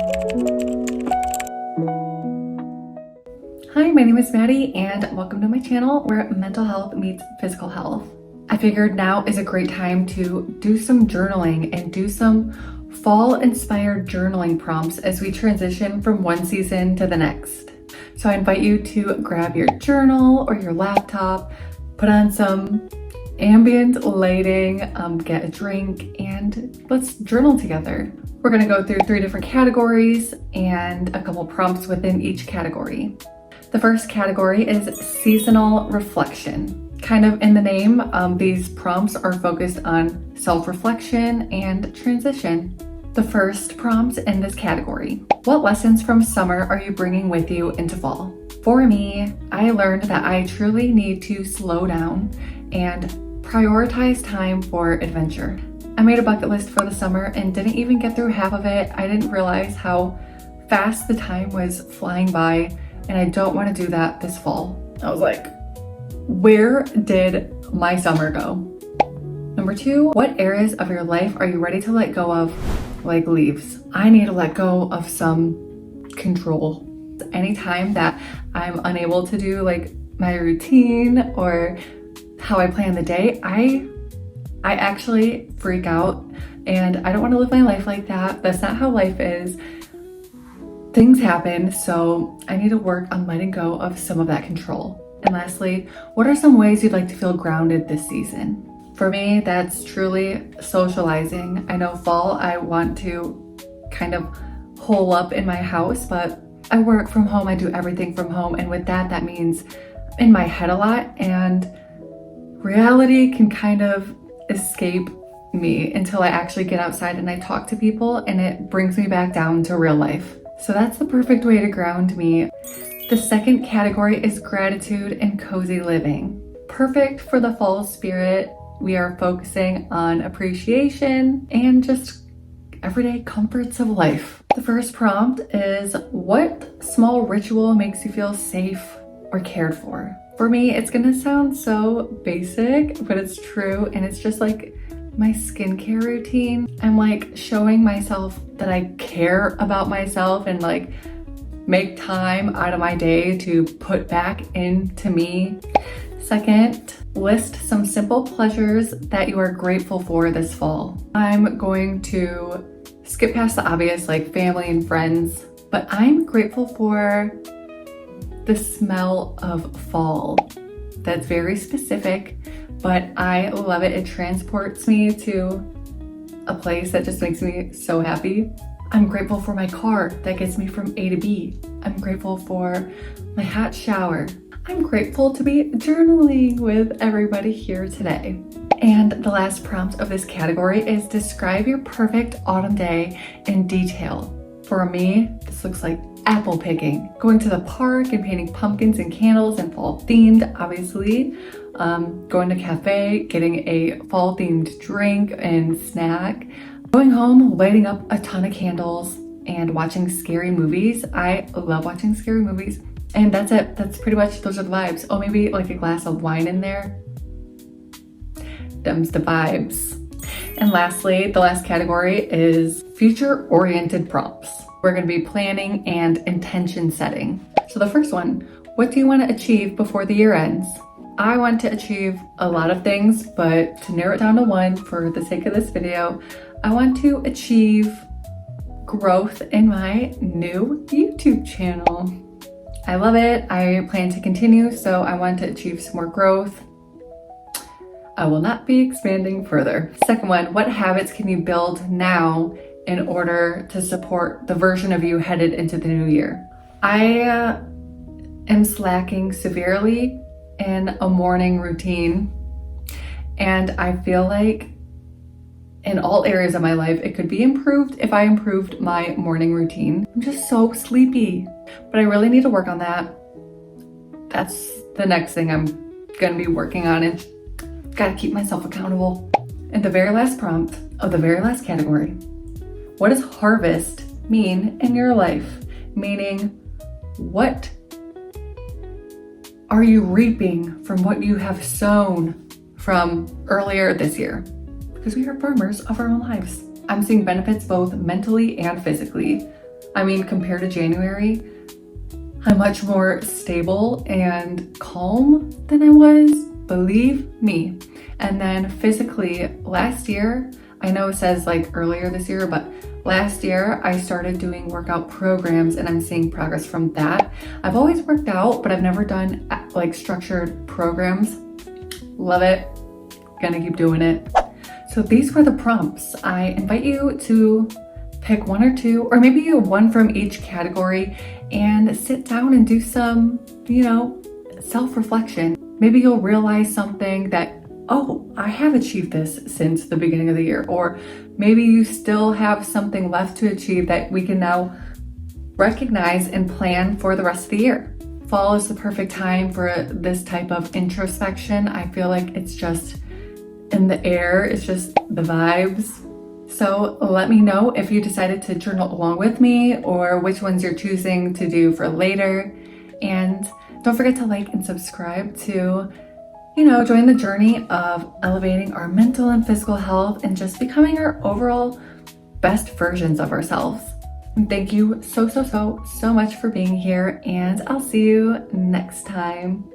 Hi, my name is Maddie and welcome to my channel where mental health meets physical health. I figured now is a great time to do some journaling and do some fall-inspired journaling prompts as we transition from one season to the next. So I invite you to grab your journal or your laptop, put on some ambient lighting, get a drink, and let's journal together. We're gonna go through 3 different categories and a couple prompts within each category. The first category is seasonal reflection. Kind of in the name, these prompts are focused on self-reflection and transition. The first prompt in this category: what lessons from summer are you bringing with you into fall? For me, I learned that I truly need to slow down and prioritize time for adventure. I made a bucket list for the summer and didn't even get through half of it. I didn't realize how fast the time was flying by, and I don't want to do that this fall. I was like, where did my summer go? Number 2, what areas of your life are you ready to let go of, like leaves? I need to let go of some control. Anytime that I'm unable to do like my routine or how I plan the day, I actually freak out, and I don't want to live my life like that. That's not how life is. Things happen, so I need to work on letting go of some of that control. And lastly, what are some ways you'd like to feel grounded this season? For me, that's truly socializing. I know fall, I want to kind of hole up in my house, but I work from home, I do everything from home, and with that, that means in my head a lot, and reality can kind of escape me until I actually get outside and I talk to people, and it brings me back down to real life. So that's the perfect way to ground me. The second category is gratitude and cozy living. Perfect for the fall spirit. We are focusing on appreciation and just everyday comforts of life. The first prompt is, what small ritual makes you feel safe or cared for? For me, it's gonna sound so basic, but it's true, and it's just like my skincare routine. I'm like showing myself that I care about myself and like make time out of my day to put back into me. Second, list some simple pleasures that you are grateful for this fall. I'm going to skip past the obvious like family and friends, but I'm grateful for the smell of fall. That's very specific, but I love it. It transports me to a place that just makes me so happy. I'm grateful for my car that gets me from A to B. I'm grateful for my hot shower. I'm grateful to be journaling with everybody here today. And the last prompt of this category is, describe your perfect autumn day in detail. For me, this looks like apple picking, going to the park and painting pumpkins and candles and fall themed, obviously. Going to a cafe, getting a fall themed drink and snack, going home, lighting up a ton of candles and watching scary movies. I love watching scary movies. And that's it. That's pretty much, those are the vibes. Oh, maybe like a glass of wine in there. Them's the vibes. And lastly, the last category is future-oriented prompts. We're going to be planning and intention setting. So the first one, what do you want to achieve before the year ends? I want to achieve a lot of things, but to narrow it down to one for the sake of this video, I want to achieve growth in my new YouTube channel. I love it. I plan to continue, so I want to achieve some more growth. I will not be expanding further. Second one, what habits can you build now in order to support the version of you headed into the new year? I am slacking severely in a morning routine, and I feel like in all areas of my life it could be improved if I improved my morning routine. I'm just so sleepy, but I really need to work on that. That's the next thing I'm gonna be working on, and gotta keep myself accountable. And the very last prompt of the very last category, what does harvest mean in your life? Meaning, what are you reaping from what you have sown from earlier this year? Because we are farmers of our own lives. I'm seeing benefits both mentally and physically. I mean, compared to January, I'm much more stable and calm than I was, believe me. And then physically, last year, I know it says like earlier this year, but last year I started doing workout programs and I'm seeing progress from that. I've always worked out, but I've never done like structured programs. Love it. Gonna keep doing it. So these were the prompts. I invite you to pick one or two, or maybe one from each category, and sit down and do some, self-reflection. Maybe you'll realize something that, oh, I have achieved this since the beginning of the year, or maybe you still have something left to achieve that we can now recognize and plan for the rest of the year. Fall is the perfect time for this type of introspection. I feel like it's just in the air, it's just the vibes. So let me know if you decided to journal along with me or which ones you're choosing to do for later. And don't forget to like and subscribe to, join the journey of elevating our mental and physical health and just becoming our overall best versions of ourselves. And thank you so much for being here, and I'll see you next time.